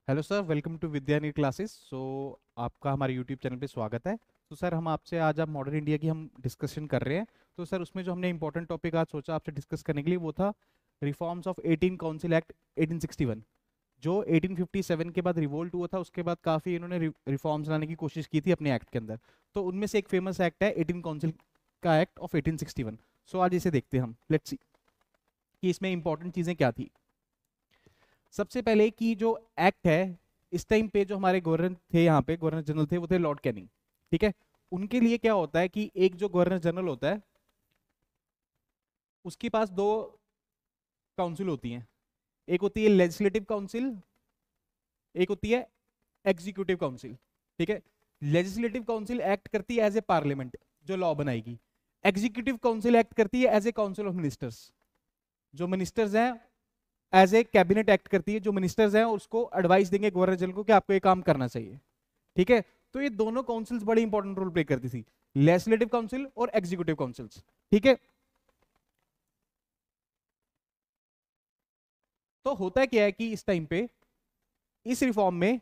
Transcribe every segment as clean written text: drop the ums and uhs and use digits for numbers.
Hello sir, welcome to Vidyani classes. आपका हमारे YouTube channel पे स्वागत है। तो सर हम आपसे आज आप मॉडर्न इंडिया की हम डिस्कशन कर रहे हैं। तो सर उसमें जो हमने इंपॉर्टेंट टॉपिक आज सोचा आपसे डिस्कस करने के लिए वो था रिफॉर्म्स ऑफ 18 काउंसिल एक्ट 1861। जो 1857 के बाद रिवोल्ट हुआ था, उसके बाद काफ़ी इन्होंने रिफॉर्म्स लाने की कोशिश की थी अपने एक्ट के अंदर। तो उनमें से एक फेमस एक्ट है 18 काउंसिल का एक्ट ऑफ 1861। आज इसे देखते हैं हम, लेट्स सी कि इसमें इंपॉर्टेंट चीज़ें क्या थी। सबसे पहले कि जो एक्ट है, इस टाइम पे जो हमारे गवर्नर थे, यहाँ पे गवर्नर जनरल थे, वो थे लॉर्ड कैनिंग। ठीक है। उनके लिए क्या होता है कि एक जो गवर्नर जनरल होता है उसके पास दो काउंसिल होती हैं। एक होती है लेजिस्लेटिव काउंसिल, एक होती है एग्जीक्यूटिव काउंसिल। ठीक है। लेजिस्लेटिव काउंसिल एक्ट करती है एज ए पार्लियामेंट, जो लॉ बनाएगी। एग्जीक्यूटिव काउंसिल एक्ट करती है as a council of ministers. जो मिनिस्टर्स हैं एज ए कैबिनेट एक्ट करती है, जो मिनिस्टर्स हैं उसको एडवाइस देंगे गवर्नर जनरल को कि आपको ये काम करना चाहिए। ठीक है। तो ये दोनों काउंसिल्स बड़े इंपॉर्टेंट रोल प्ले करती थी, लेजिस्लेटिव काउंसिल और एग्जीक्यूटिव काउंसिल्स। ठीक है। तो होता क्या है कि इस टाइम पे इस रिफॉर्म में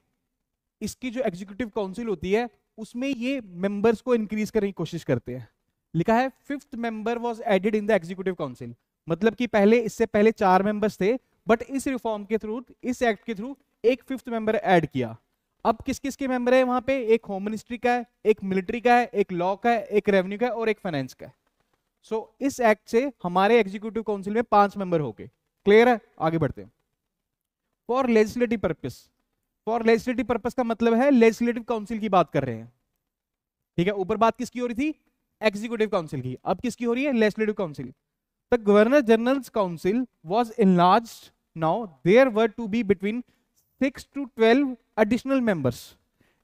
इसकी जो एग्जीक्यूटिव काउंसिल होती है उसमें ये मेंबर्स को इंक्रीज करने की कोशिश करते हैं। लिखा है fifth member was added in the executive council. मतलब कि पहले, इससे पहले 4 मेंबर्स थे, बट इस रिफॉर्म के थ्रू, इस एक्ट के थ्रू एक फिफ्थ मेंबर ऐड किया। अब किस किस के मेंबर है वहां पे? एक होम मिनिस्ट्री का है, एक मिलिट्री का है, एक लॉ का है, एक रेवेन्यू का है और एक फाइनेंस का है। इस एक्ट से हमारे एग्जीक्यूटिव काउंसिल में 5 मेंबर हो गए। क्लियर है? आगे बढ़ते हैं। For legislative purpose, for legislative purpose का मतलब है लेजिस्लेटिव काउंसिल की बात कर रहे हैं। ठीक है। ऊपर बात किसकी हो रही थी? एग्जीक्यूटिव काउंसिल की। अब किसकी हो रही है? Legislative council. The governor general's council was enlarged. Now there were to be between 6 to 12 additional members.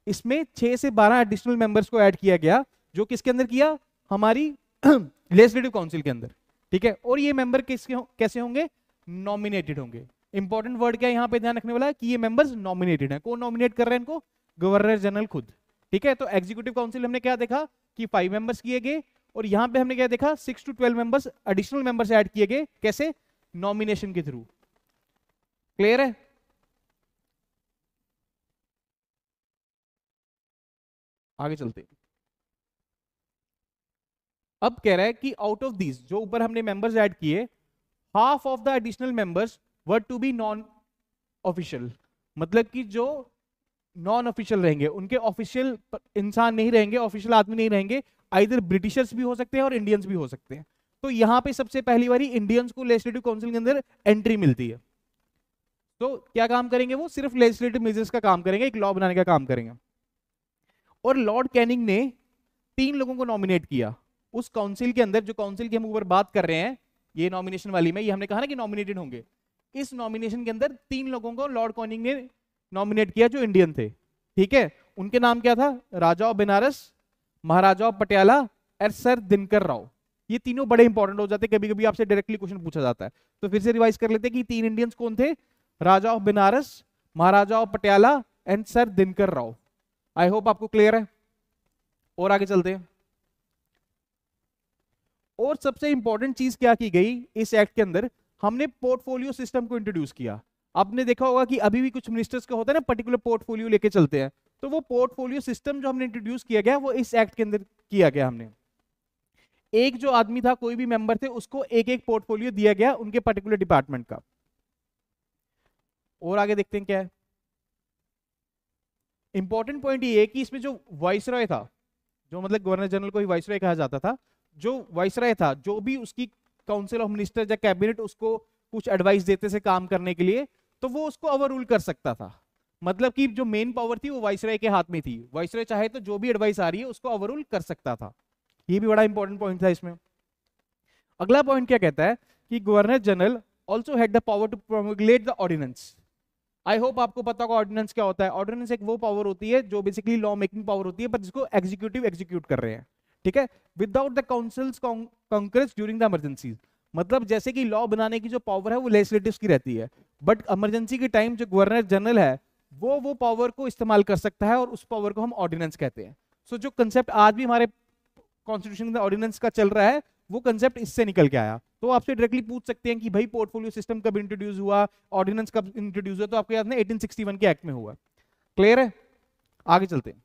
इसमें 6 से 12 एडिशनल मेंबर्स को ऐड किया गया। जो किसके अंदर किया? हमारी लेजिस्लेटिव काउंसिल के अंदर। ठीक है। और ये मेंबर कैसे होंगे? नॉमिनेटेड होंगे। इंपॉर्टेंट वर्ड क्या है यहाँ पे ध्यान रखने वाला है कि ये मेंबर्स नॉमिनेटेड हैं। कौन नॉमिनेट कर रहे हैं इनको? गवर्नर जनरल खुद। ठीक है। तो एग्जीक्यूटिव काउंसिल हमने क्या देखा कि 5 मेंबर्स किए गए, और यहां पे हमने क्या देखा? 6 to 12 members additional members add किए गए। कैसे? नॉमिनेशन के थ्रू। क्लियर है? आगे चलते हैं। अब कह रहा है कि आउट ऑफ दीज, जो ऊपर हमने मेंबर्स ऐड किए, half of the additional members were to be non official. मतलब कि जो नॉन ऑफिशियल रहेंगे, उनके ऑफिशियल इंसान नहीं रहेंगे, ऑफिशियल आदमी नहीं रहेंगे। आइदर ब्रिटिशर्स भी हो सकते हैं और इंडियंस भी हो सकते हैं। तो यहां पे सबसे पहली बारी इंडियंस को लेजिस्लेटिव काउंसिल के अंदर एंट्री मिलती है। तो क्या काम करेंगे? वो सिर्फ लेजिस्लेटिव मेजर्स का काम करेंगे, एक लॉ बनाने का काम करेंगे। और लॉर्ड कैनिंग ने 3 लोगों को नॉमिनेट किया उस काउंसिल के अंदर। जो काउंसिल की हम ऊपर बात कर रहे हैं, ये नॉमिनेशन वाली में, ये हमने कहा ना कि नॉमिनेटेड होंगे। इस नॉमिनेशन के अंदर 3 लोगों को लॉर्ड कैनिंग ने नॉमिनेट किया जो इंडियन थे। ठीक है। उनके नाम क्या था? राजा ऑफ बनारस, महाराजा ऑफ पटियाला और सर दिनकर राव। ये तीनों बड़े इंपॉर्टेंट हो जाते हैं, कभी कभी आपसे डायरेक्टली क्वेश्चन पूछा जाता है। तो फिर से रिवाइज कर लेते हैं कि 3 इंडियंस कौन थे? Raja of Banaras, Maharaja of Patiala and sir Dinkar Rao. I hope आपको क्लियर है। और आगे चलते हैं। और सबसे इंपॉर्टेंट चीज क्या की गई इस एक्ट के अंदर? हमने पोर्टफोलियो सिस्टम को इंट्रोड्यूस किया। आपने देखा होगा कि अभी भी कुछ मिनिस्टर्स का होता है ना, पर्टिकुलर पोर्टफोलियो लेके चलते हैं। तो वो पोर्टफोलियो सिस्टम जो हमने इंट्रोड्यूस किया गया, वो इस एक्ट के अंदर किया गया। हमने एक जो आदमी था, कोई भी मेंबर थे, उसको एक एक पोर्टफोलियो दिया गया उनके पर्टिकुलर डिपार्टमेंट का। और आगे देखते हैं क्या है। इंपॉर्टेंट पॉइंट ये है कि इसमें जो वाइसरॉय था, जो मतलब गवर्नर जनरल को ही वाइसरॉय कहा जाता था, जो वाइसरॉय था, जो भी उसकी काउंसिल ऑफ मिनिस्टर या कैबिनेट उसको कुछ एडवाइस देते थे काम करने के लिए, तो वो उसको ओवर रूल कर सकता था। मतलब कि जो मेन पावर थी वो वाइसरॉय के हाथ में थी। वाइसरॉय चाहे तो जो भी एडवाइस आ रही है उसको ओवर रूल कर सकता था। ये भी बड़ा इंपॉर्टेंट पॉइंट था इसमें। अगला पॉइंट क्या कहता है कि governor general also had the power to promulgate the ordinance. I hope आपको पता होगा ऑर्डिनेंस क्या होता है। ऑर्डिनेंस एक वो पावर होती है जो बेसिकली लॉ मेकिंग पावर होती है, पर जिसको एग्जीक्यूटिव एग्जीक्यूट कर रहे हैं। ठीक है। Without the councils Congress during the emergency. मतलब जैसे कि लॉ बनाने की जो पावर है वो लेजिस्लेटिव्स की रहती है, बट इमरजेंसी के टाइम जो गवर्नर जनरल है वो पावर को इस्तेमाल कर सकता है, और उस पावर को हम ऑर्डिनेंस कहते हैं। जो कंसेप्ट आज भी हमारे कॉन्स्टिट्यूशन में ऑर्डिनेंस का चल रहा है, वो कंसेप्ट इससे निकल के आया। तो आपसे डायरेक्टली पूछ सकते हैं कि भाई पोर्टफोलियो सिस्टम कब इंट्रोड्यूस हुआ, ऑर्डिनेंस कब इंट्रोड्यूस हुआ, तो आपको याद है 1861 के एक्ट में हुआ। क्लियर है? आगे चलते हैं।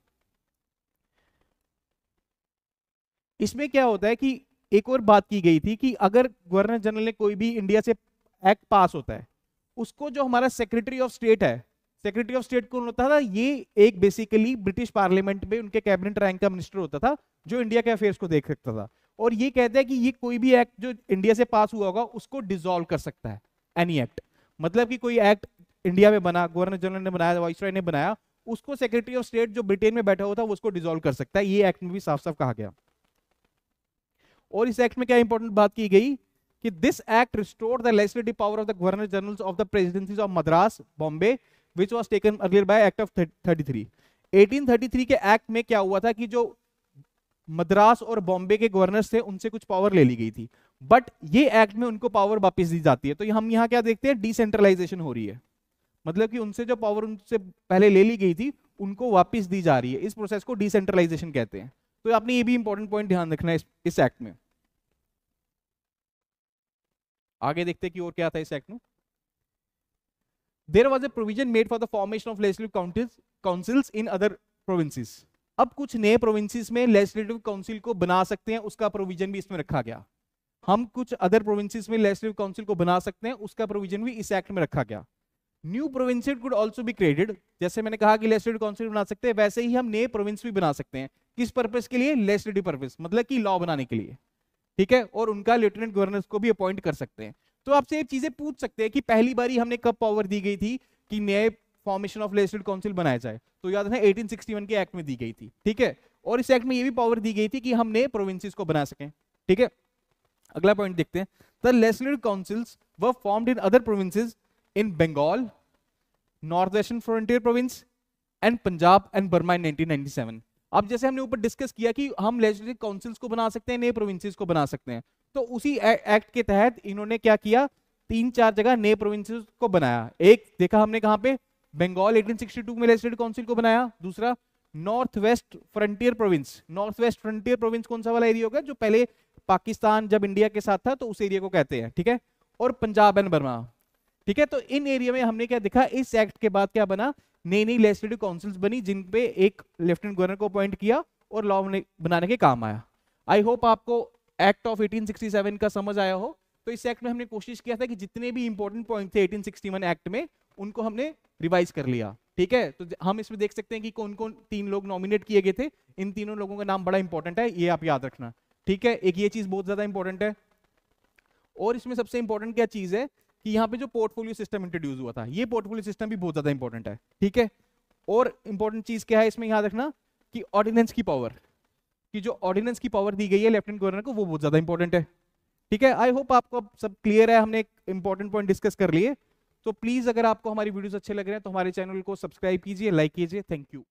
इसमें क्या होता है कि एक और बात की गई थी कि अगर गवर्नर जनरल ने कोई भी इंडिया से एक्ट पास होता है, उसको जो हमारा सेक्रेटरी ऑफ स्टेट है, सेक्रेटरी ऑफ स्टेट कौन होता था? ये एक बेसिकली ब्रिटिश पार्लियामेंट में उनके कैबिनेट रैंक का मिनिस्टर होता था, जो इंडिया के अफेयर्स को देख सकता था। और ये कहता है कि ये कोई भी एक्ट जो इंडिया से पास हुआ होगा उसको डिसॉल्व कर सकता है, एनी एक्ट। मतलब कि कोई एक्ट इंडिया में बना, गवर्नर जनरल ने बनाया, वाइसरॉय ने बनाया, उसको सेक्रेटरी ऑफ स्टेट जो ब्रिटेन में बैठा हुआ था वो उसको डिसॉल्व कर सकता है। ये एक्ट में भी साफ साफ कहा गया। और इस एक्ट में क्या इंपॉर्टेंट बात की गई कि this act restored the legislative power of the governor generals of the presidencies of Madras, Bombay, which was taken earlier bye act of 33। 1833 के एक्ट में क्या हुआ था कि जो मद्रास और बॉम्बे के गवर्नर्स थे उनसे कुछ पावर ले ली गई थी, बट ये एक्ट में उनको पावर वापस दी जाती है। तो हम यहाँ क्या देखते हैं? डिसेंट्रलाइजेशन हो रही है। मतलब कि उनसे जो पावर उनसे पहले ले ली गई थी उनको वापस दी जा रही है। इस प्रोसेस को डिसेंट्रलाइजेशन कहते हैं। तो आपने ये भी इंपॉर्टेंट पॉइंट ध्यान रखना है इस एक्ट में। आगे देखते हैं कि और क्या था इस एक्ट में। There was a provision made for the formation of legislative councils in other provinces. अब कुछ नए प्रोविंसेस में लेजिस्लेटिव काउंसिल को बना सकते हैं, उसका प्रोविजन भी इसमें रखा गया। हम कुछ अदर प्रोविंसेस में लेजिस्लेटिव काउंसिल को बना सकते हैं, उसका प्रोविजन भी इस एक्ट में रखा गया। New provinces could also be created. जैसे मैंने कहा कि लेजिस्लेटिव काउंसिल बना सकते हैं, वैसे ही हम नए प्रोविंस भी बना सकते हैं। किस पर्पस के लिए? लेजिस्लेटिव पर्पस, मतलब कि लॉ बनाने के लिए। ठीक है? और उनका लेफ्टिनेंट गवर्नर को भी अपॉइंट कर सकते हैं। तो आपसे ये चीजें पूछ सकते हैं कि पहली बारी हमने कब पावर दी गई थी कि नए फॉर्मेशन ऑफ लेजिस्लेटिव काउंसिल बनाया जाए? तो याद है 1861 के एक्ट में दी गई थी। ठीक है? और इस एक्ट में ये भी पावर दी गई थी कि हम नए प्रोविंसेस को बना सकें। ठीक है? अगला पॉइंट देखते हैं। The legislative councils were formed in other provinces in Bengal, north western frontier province and Punjab and Burma in 1997। अब जैसे हमने ऊपर डिस्कस किया कि हम लेजिस्लेटिव काउंसिल्स को बना सकते हैं, नए प्रोविंसेस को बना सकते हैं, तो उसी एक्ट के तहत इन्होंने क्या किया? 3-4 जगह नए प्रोविंसेस को बनाया। एक देखा हमने कहां पे? बंगाल 1862 में लेजिस्लेटिव काउंसिल को बनाया। दूसरा north west frontier province. North west frontier province कौन सा वाला एरिया होगा? जो पहले पाकिस्तान जब इंडिया के साथ था तो उस एरिया को कहते हैं। ठीक है? और पंजाब एंड बर्मा। ठीक है? तो इन एरिया में हमने क्या देखा? इस एक्ट के बाद क्या बना? नई नई लेजिस्लेटिव काउंसिल्स बनी, जिन पे एक लेफ्टिनेंट गवर्नर को अपॉइंट किया और लॉ बनाने के काम आया। आई होप आपको एक्ट ऑफ 1867 का समझ आया हो। तो इस एक्ट में हमने कोशिश किया था कि जितने भी इंपॉर्टेंट पॉइंट थे 1861 एक्ट में, उनको हमने रिवाइज कर लिया। ठीक है? तो हम इसमें देख सकते हैं कि कौन कौन 3 लोग नॉमिनेट किए गए थे। इन तीनों लोगों का नाम बड़ा इंपॉर्टेंट है, ये आप याद रखना। ठीक है? एक ये चीज बहुत ज्यादा इंपॉर्टेंट है। और इसमें सबसे इंपॉर्टेंट क्या चीज है कि यहाँ पे जो पोर्टफोलियो सिस्टम इंट्रोड्यूस हुआ था, ये पोर्टफोलियो सिस्टम भी बहुत ज्यादा इंपॉर्टेंट है। ठीक है? और इंपॉर्टेंट चीज क्या है इसमें याद रखना कि ऑर्डिनेंस की पावर, कि जो ऑर्डिनेंस की पावर दी गई है लेफ्टिनेंट गवर्नर को, वो बहुत ज्यादा इंपॉर्टेंट है। ठीक है? आई होप आपको अब सब क्लियर है। हमने एक इंपॉर्टेंट पॉइंट डिस्कस कर लिए। तो प्लीज अगर आपको हमारी वीडियोस अच्छे लग रहे हैं तो हमारे चैनल को सब्सक्राइब कीजिए, लाइक कीजिए। Thank you.